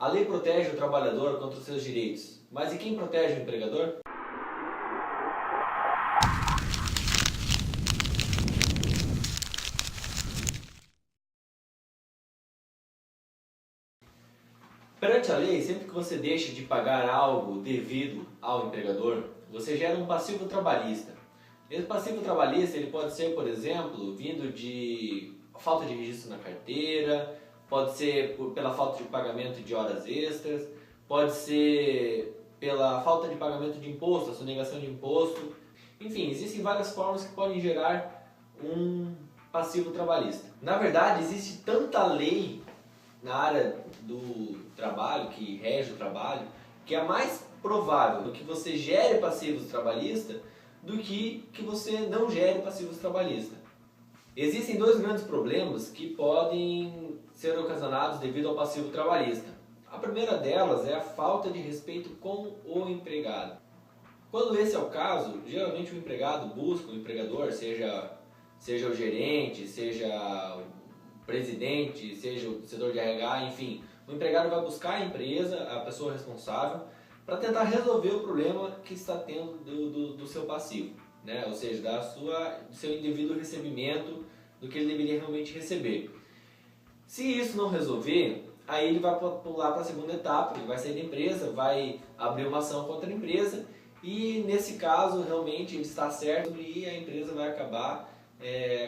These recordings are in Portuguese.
A lei protege o trabalhador contra os seus direitos, mas e quem protege o empregador? Perante a lei, sempre que você deixa de pagar algo devido ao empregador, você gera um passivo trabalhista. Esse passivo trabalhista ele pode ser, por exemplo, vindo de falta de registro na carteira, pode ser pela falta de pagamento de horas extras, pode ser pela falta de pagamento de imposto, a sonegação de imposto. Enfim, existem várias formas que podem gerar um passivo trabalhista. Na verdade, existe tanta lei na área do trabalho, que rege o trabalho, que é mais provável que você gere passivos trabalhistas do que você não gere passivos trabalhistas. Existem dois grandes problemas que podem ser ocasionados devido ao passivo trabalhista. A primeira delas é a falta de respeito com o empregado. Quando esse é o caso, geralmente o empregado busca o empregador, seja o gerente, seja o presidente, seja o setor de RH, enfim, o empregado vai buscar a empresa, a pessoa responsável, para tentar resolver o problema que está tendo do seu passivo, né? Ou seja, do seu indevido recebimento, do que ele deveria realmente receber. Se isso não resolver, aí ele vai pular para a segunda etapa, ele vai sair da empresa, vai abrir uma ação contra a empresa e nesse caso realmente ele está certo e a empresa vai acabar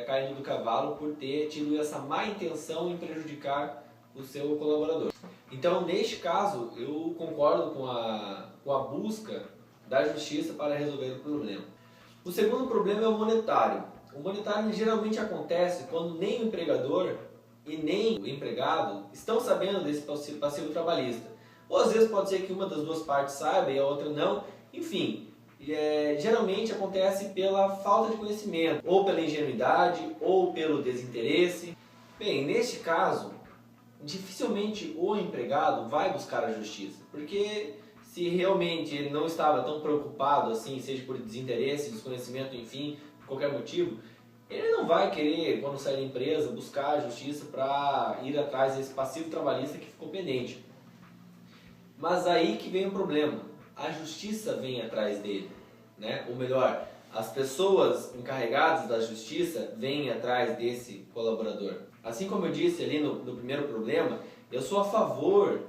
caindo do cavalo por ter tido essa má intenção em prejudicar o seu colaborador. Então, neste caso, eu concordo com a busca da justiça para resolver o problema. O segundo problema é o monetário. O monetário geralmente acontece quando nem o empregador e nem o empregado estão sabendo desse passivo trabalhista. Ou às vezes pode ser que uma das duas partes saiba e a outra não. Enfim, geralmente acontece pela falta de conhecimento, ou pela ingenuidade, ou pelo desinteresse. Bem, neste caso, dificilmente o empregado vai buscar a justiça, porque se realmente ele não estava tão preocupado assim, seja por desinteresse, desconhecimento, enfim, por qualquer motivo, ele não vai querer, quando sair da empresa, buscar a justiça para ir atrás desse passivo trabalhista que ficou pendente. Mas aí que vem o problema, a justiça vem atrás dele, né? Ou melhor, as pessoas encarregadas da justiça vêm atrás desse colaborador. Assim como eu disse ali no primeiro problema, eu sou a favor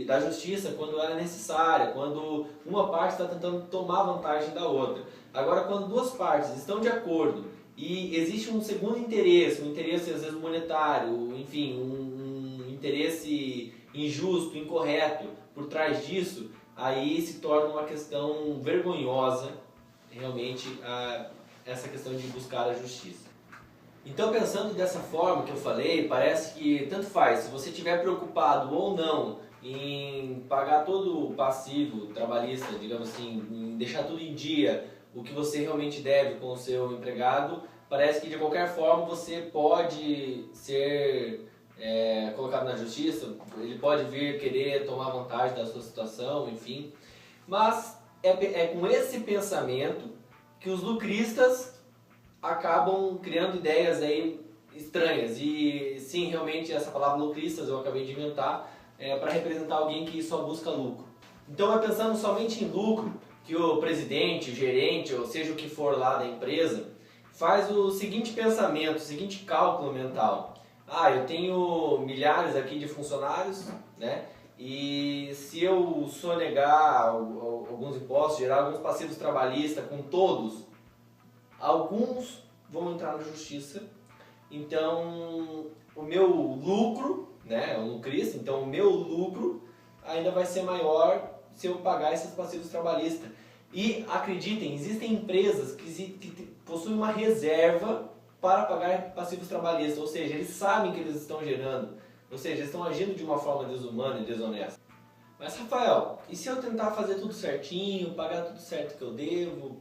da justiça quando ela é necessária, quando uma parte está tentando tomar vantagem da outra. Agora, quando duas partes estão de acordo e existe um segundo interesse, um interesse às vezes monetário, enfim, um interesse injusto, incorreto por trás disso, aí se torna uma questão vergonhosa, realmente, essa questão de buscar a justiça. Então, pensando dessa forma que eu falei, parece que tanto faz, se você estiver preocupado ou não em pagar todo o passivo trabalhista, digamos assim, em deixar tudo em dia, o que você realmente deve com o seu empregado, parece que de qualquer forma você pode ser colocado na justiça, ele pode vir querer tomar vantagem da sua situação, enfim. Mas é com esse pensamento que os lucristas acabam criando ideias aí estranhas. E sim, realmente essa palavra lucristas eu acabei de inventar para representar alguém que só busca lucro. Então é pensando somente em lucro que o presidente, o gerente, ou seja o que for lá da empresa, faz o seguinte pensamento, o seguinte cálculo mental. Eu tenho milhares aqui de funcionários, né? E se eu sonegar alguns impostos, gerar alguns passivos trabalhistas com todos, alguns vão entrar na justiça. Então, o meu lucro, né, o lucrista, então o meu lucro ainda vai ser maior se eu pagar esses passivos trabalhistas. E acreditem, existem empresas que possuem uma reserva para pagar passivos trabalhistas, ou seja, eles sabem que eles estão gerando, ou seja, eles estão agindo de uma forma desumana e desonesta. Mas Rafael, e se eu tentar fazer tudo certinho, pagar tudo certo que eu devo,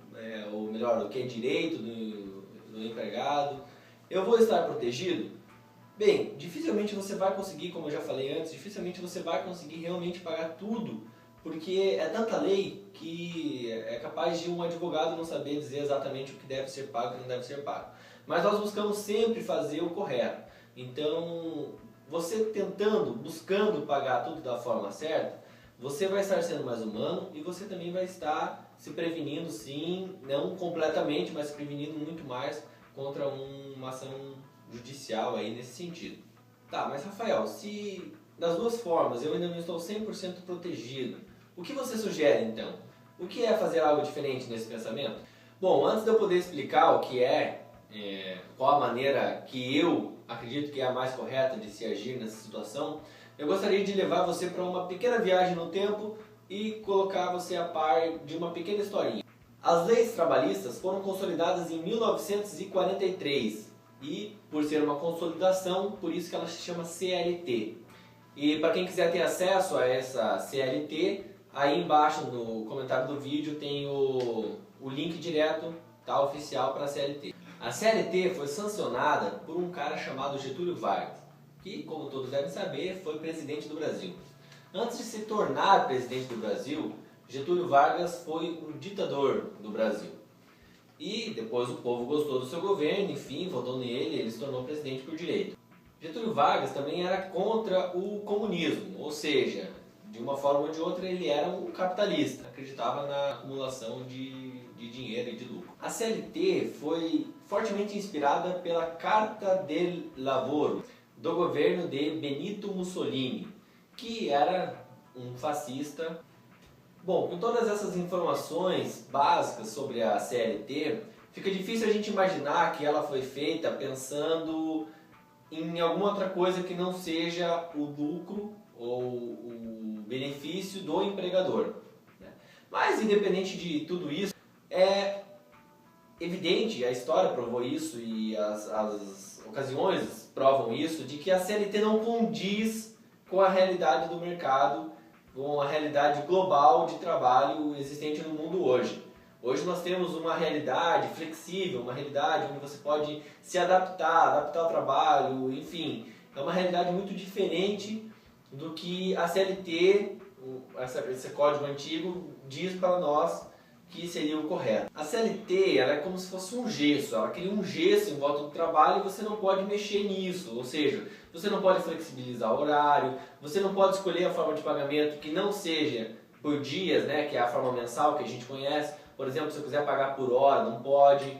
ou melhor, o que é direito do empregado, eu vou estar protegido? Bem, dificilmente você vai conseguir, como eu já falei antes, dificilmente você vai conseguir realmente pagar tudo, porque é tanta lei que é capaz de um advogado não saber dizer exatamente o que deve ser pago e o que não deve ser pago. Mas nós buscamos sempre fazer o correto. Então, você tentando, buscando pagar tudo da forma certa, você vai estar sendo mais humano e você também vai estar se prevenindo, sim, não completamente, mas se prevenindo muito mais contra uma ação judicial aí nesse sentido. Tá, mas Rafael, se das duas formas eu ainda não estou 100% protegido, o que você sugere então? O que é fazer algo diferente nesse pensamento? Bom, antes de eu poder explicar o que qual a maneira que eu acredito que é a mais correta de se agir nessa situação, eu gostaria de levar você para uma pequena viagem no tempo e colocar você a par de uma pequena historinha. As leis trabalhistas foram consolidadas em 1943 e, por ser uma consolidação, por isso que ela se chama CLT. E para quem quiser ter acesso a essa CLT, aí embaixo no comentário do vídeo tem o link direto, tá, oficial para a CLT. A CLT foi sancionada por um cara chamado Getúlio Vargas, que, como todos devem saber, foi presidente do Brasil. Antes de se tornar presidente do Brasil, Getúlio Vargas foi um ditador do Brasil. E depois o povo gostou do seu governo, enfim, votou nele e ele se tornou presidente por direito. Getúlio Vargas também era contra o comunismo, ou seja, de uma forma ou de outra ele era um capitalista, acreditava na acumulação de dinheiro e de lucro. A CLT foi fortemente inspirada pela Carta del Lavoro, do governo de Benito Mussolini, que era um fascista. Bom, com todas essas informações básicas sobre a CLT, fica difícil a gente imaginar que ela foi feita pensando em alguma outra coisa que não seja o lucro ou o benefício do empregador. Mas, independente de tudo isso, é evidente, a história provou isso e as ocasiões provam isso, de que a CLT não condiz com a realidade do mercado, com a realidade global de trabalho existente no mundo hoje. Hoje nós temos uma realidade flexível, uma realidade onde você pode se adaptar ao trabalho, enfim, é uma realidade muito diferente do que a CLT, esse código antigo, diz para nós que seria o correto. A CLT ela é como se fosse um gesso, ela cria um gesso em volta do trabalho e você não pode mexer nisso, ou seja, você não pode flexibilizar o horário, você não pode escolher a forma de pagamento que não seja por dias, né, que é a forma mensal que a gente conhece. Por exemplo, se eu quiser pagar por hora, não pode,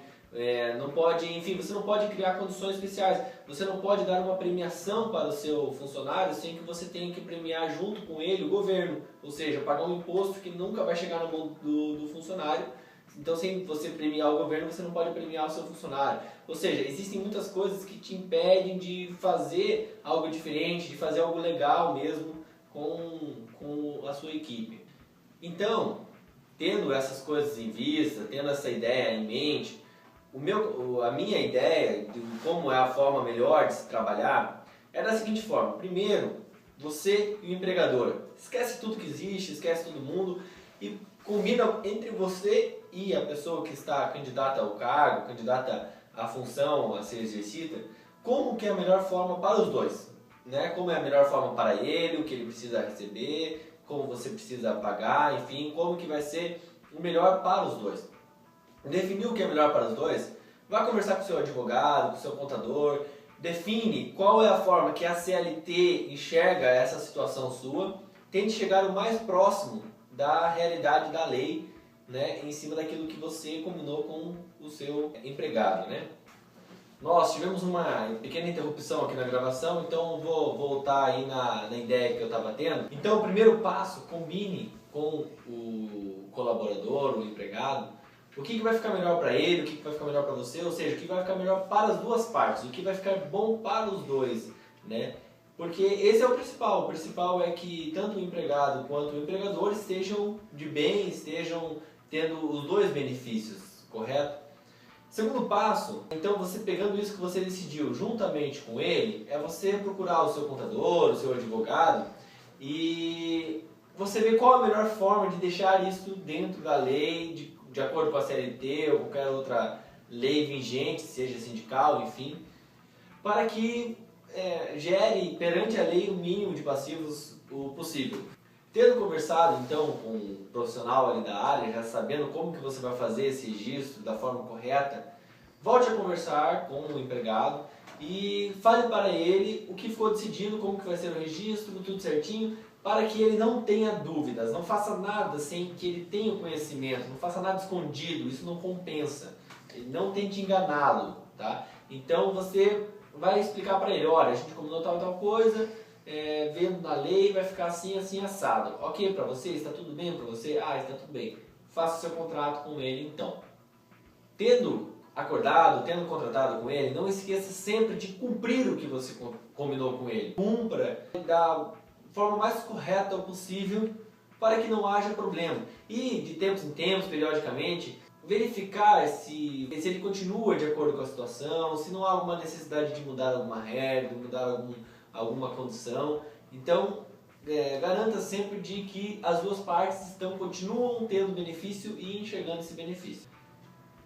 enfim, você não pode criar condições especiais, você não pode dar uma premiação para o seu funcionário sem que você tenha que premiar junto com ele o governo, ou seja, pagar um imposto que nunca vai chegar na mão do funcionário. Então, sem você premiar o governo, você não pode premiar o seu funcionário. Ou seja, existem muitas coisas que te impedem de fazer algo diferente, de fazer algo legal mesmo com a sua equipe. Então, tendo essas coisas em vista, tendo essa ideia em mente, a minha ideia de como é a forma melhor de se trabalhar é da seguinte forma. Primeiro, você e o empregador. Esquece tudo que existe, esquece todo mundo e combina entre você e a pessoa que está candidata ao cargo, candidata à função a ser exercida, como que é a melhor forma para os dois, né? Como é a melhor forma para ele, o que ele precisa receber, como você precisa pagar, enfim, como que vai ser o melhor para os dois. Definir o que é melhor para os dois, vai conversar com o seu advogado, com o seu contador, define qual é a forma que a CLT enxerga essa situação sua, tente chegar o mais próximo da realidade da lei, né, em cima daquilo que você combinou com o seu empregado, né? Nós tivemos uma pequena interrupção aqui na gravação, então vou voltar aí na ideia que eu estava tendo. Então, o primeiro passo, combine com o colaborador, o empregado, o que vai ficar melhor para ele, o que vai ficar melhor para você, ou seja, o que vai ficar melhor para as duas partes, o que vai ficar bom para os dois, né? Porque esse é o principal é que tanto o empregado quanto o empregador estejam de bem, estejam tendo os dois benefícios, correto? Segundo passo, então você pegando isso que você decidiu juntamente com ele, é você procurar o seu contador, o seu advogado e você ver qual a melhor forma de deixar isso dentro da lei, de acordo com a CLT ou qualquer outra lei vigente, seja sindical, enfim, para que gere perante a lei o mínimo de passivos o possível. Tendo conversado então com um profissional ali da área, já sabendo como que você vai fazer esse registro da forma correta, volte a conversar com o empregado e fale para ele o que ficou decidido, como que vai ser o registro, tudo certinho, para que ele não tenha dúvidas. Não faça nada sem que ele tenha o conhecimento, não faça nada escondido, isso não compensa. Não tente enganá-lo, tá? Então você vai explicar para ele, olha, a gente combinou tal coisa, vendo na lei vai ficar assim, assim, assado. Ok para você? Está tudo bem para você? Ah, está tudo bem. Faça o seu contrato com ele então. Tendo contratado com ele, não esqueça sempre de cumprir o que você combinou com ele. Cumpra da forma mais correta possível para que não haja problema. E de tempos em tempos, periodicamente, verificar se ele continua de acordo com a situação, se não há alguma necessidade de mudar alguma regra, mudar alguma condição. Então, garanta sempre de que as duas partes continuam tendo benefício e enxergando esse benefício.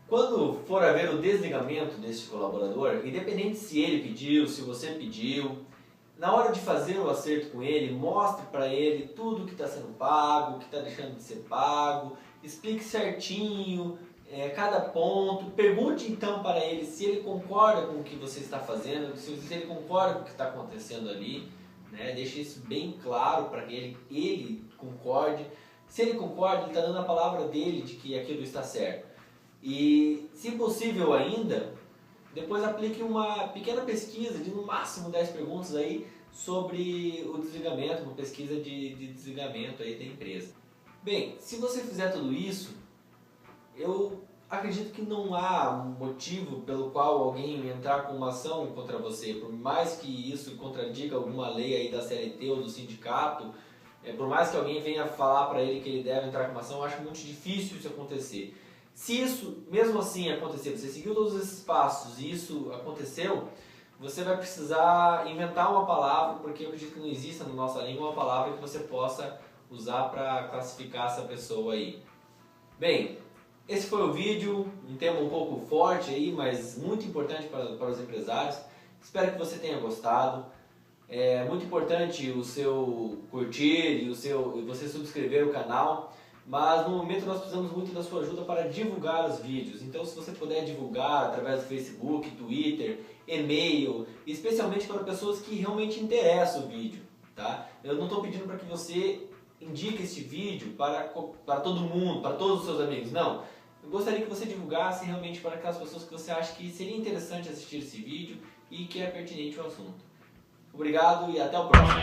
Quando for haver o desligamento deste colaborador, independente se ele pediu, se você pediu, na hora de fazer o acerto com ele, mostre para ele tudo que está sendo pago, o que está deixando de ser pago, explique certinho cada ponto, pergunte então para ele se ele concorda com o que você está fazendo, se ele concorda com o que está acontecendo ali, né? Deixe isso bem claro para que ele concorde. Se ele concorda, ele está dando a palavra dele de que aquilo está certo. E, se possível ainda, depois aplique uma pequena pesquisa de no máximo 10 perguntas aí sobre o desligamento, uma pesquisa de desligamento aí da empresa. Bem, se você fizer tudo isso, eu acredito que não há um motivo pelo qual alguém entrar com uma ação contra você, por mais que isso contradiga alguma lei aí da CLT ou do sindicato, por mais que alguém venha falar para ele que ele deve entrar com uma ação, eu acho muito difícil isso acontecer. Se isso, mesmo assim, acontecer, você seguiu todos esses passos e isso aconteceu, você vai precisar inventar uma palavra, porque eu acredito que não exista na nossa língua uma palavra que você possa usar para classificar essa pessoa aí. Bem, esse foi o vídeo, um tema um pouco forte aí, mas muito importante para os empresários. Espero que você tenha gostado. É muito importante o seu curtir e você subscrever o canal. Mas no momento nós precisamos muito da sua ajuda para divulgar os vídeos. Então se você puder divulgar através do Facebook, Twitter, e-mail, especialmente para pessoas que realmente interessam o vídeo, tá? Eu não estou pedindo para que você indique este vídeo para todo mundo, para todos os seus amigos, não. Eu gostaria que você divulgasse realmente para aquelas pessoas que você acha que seria interessante assistir esse vídeo e que é pertinente ao assunto. Obrigado e até o próximo.